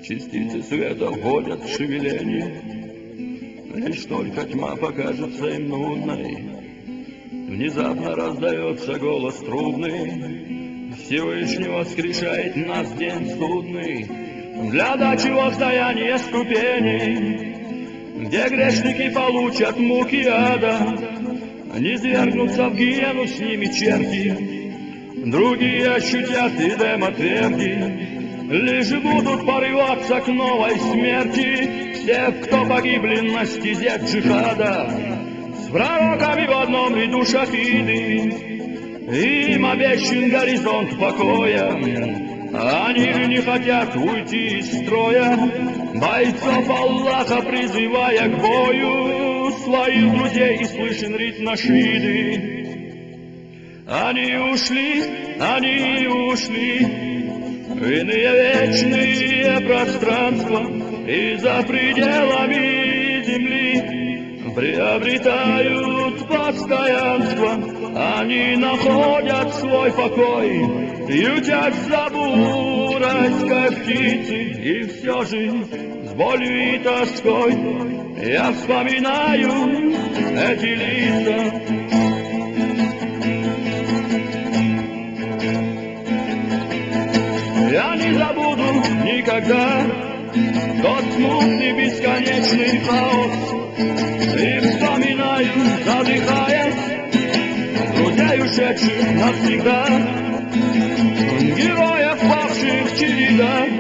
Частицы света входят в шевеление, лишь только тьма покажется им нудной. Внезапно раздается голос трубный, Всевышний воскрешает нас день судный, для дачи воздаяния ступеней, где грешники получат муки ада, не свергнутся в гиену с ними черти, другие ощутят эдем отверги, лишь будут порываться к новой смерти всех, кто погибли на стезе джихада, с пророками в одном ряду шахиды. Им обещан горизонт покоя, они же не хотят уйти из строя, бойцов Аллаха призывая к бою, своих друзей и слышен ритм нашиды. Они ушли в иные вечные пространства, и за пределами земли приобретают постоянство. Они находят свой покой, ютятся бурой, как птицы, и все же с болью и тоской я вспоминаю эти лица. Я не забуду никогда тот смутный бесконечный хаос, и вспоминаю, задыхаясь, друзей ушедших навсегда, героев, павших в чередах,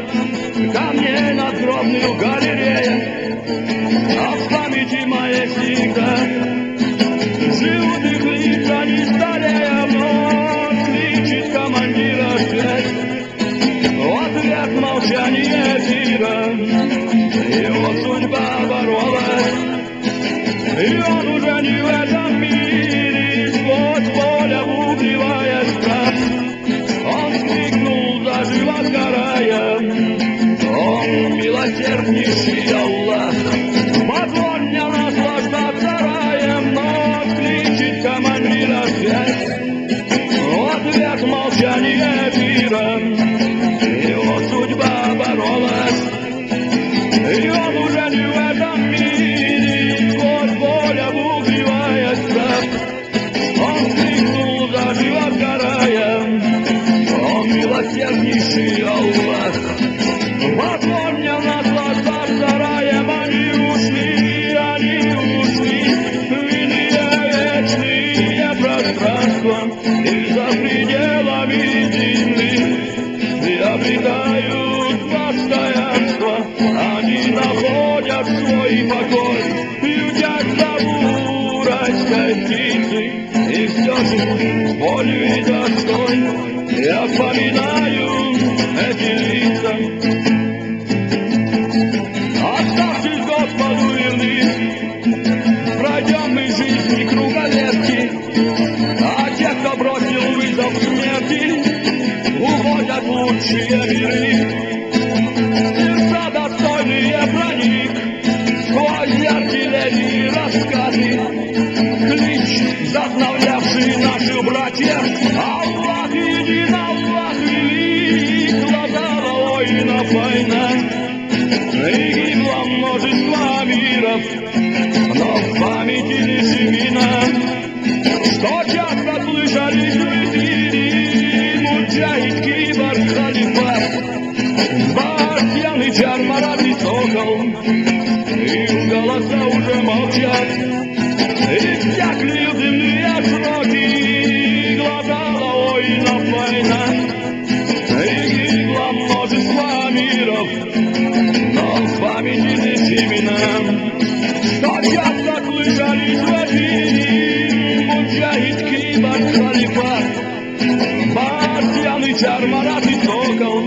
камней надгробных галереях, а в памяти моей всегда живут их лица, не старея, вновь кричит командира связь. Ответ молчания мира, его судьба боролась, и он уже не в этом мире, сквозь поле убивая страх. Он вскрикнул, заживо сгорая: «О, милосерднейший Аллах, позволь мне наслаждаться раем!» Но кричит командира связь, ответ молчания мира, его судьба боролась, и он уже не в этом мире, сквозь поле убивая страх. Он крикнул, заживо сгорая: «О, милосерднейший Аллах, позволь мне наслаждаться раем!» Они ушли в иные вечные пространства, и за пределами земли приобретают постоянство. Они находят свой покой, ютятся бурой птицы, и все же с болью и тоской я вспоминаю эти лица. Оставшись Господу верны, пройдем мы жизни круговерти, а те, кто бросил вызов смерти, уходят лучшие миры. Сердца достойные проник сквозь артиллерии раскаты, клич, вдохновлявший наших братьев: Аллах един, Аллах велик, глаза воинов война. И гибло множество миров, но в памяти лишь имена, что часто слышались в эфире: Муджахид, Киборг, Халифат, Бахтиян, Чармарат и Сокол. Их голоса уже молчат, иссякли земные сроки, глаза воинов война. И гибло множество миров, но в памяти лишь имена, что часто слышались в эфире: Муджахид, Киборг, Халифат, Бахтиян, Чармарат и Сокол.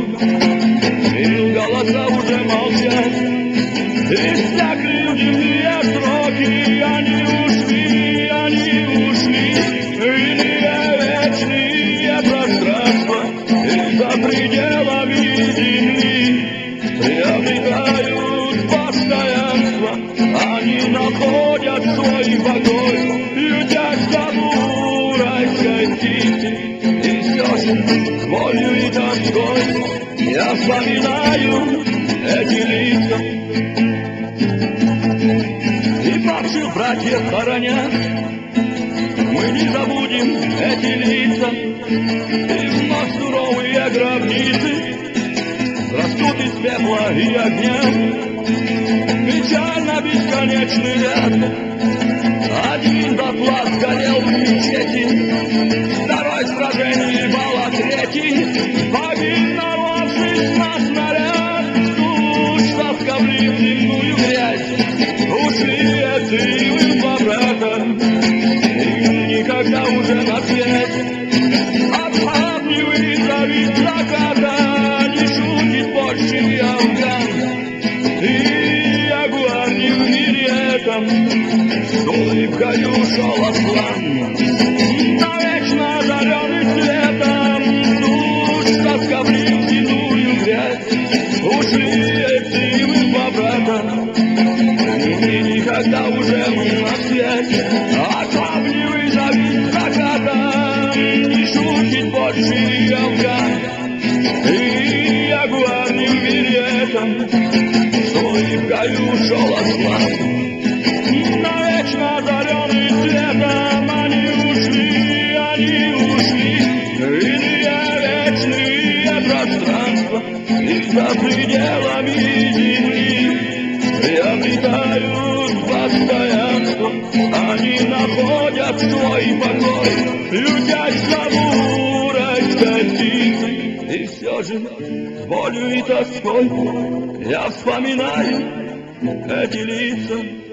Их голоса уже молчат, иссякли земные сроки. Они ушли в иные вечные пространства, и за пределами земли приобретают постоянство. Они находят свой покой, ютятся бурой птицы, и все же с болью и тоской я вспоминаю эти лица. И павших братьев хоронят, мы не забудем эти лица. И вновь суровые гробницы растут из пепла и огня. Печально бесконечный ряд. Один доклад сгорел в мечети, второй в сражении бала, третий погиб, нарвавшись на снаряд. Душ соскобли в земную грязь, ушли эти два брата, и никогда уже на свет. Обманливый завид заката, не шутит больше Афган, и ягуар не в мире этом. С улыбкой ушел Аслан, навечно озаренный светом. Душ соскобли в седую грязь, ушли эти два брата, и никогда уже на свет. Ослабливый завид заката, не шутит больше Афган, и ягуар не в мире этом. С улыбкой ушел Аслан, навечно озаренный светом. Они ушли в иные вечные пространства, и за пределами земли приобретают постоянство. Они находят свой покой, ютясь лавурой птицы. И все же с болью и тоской я вспоминаю эти лица.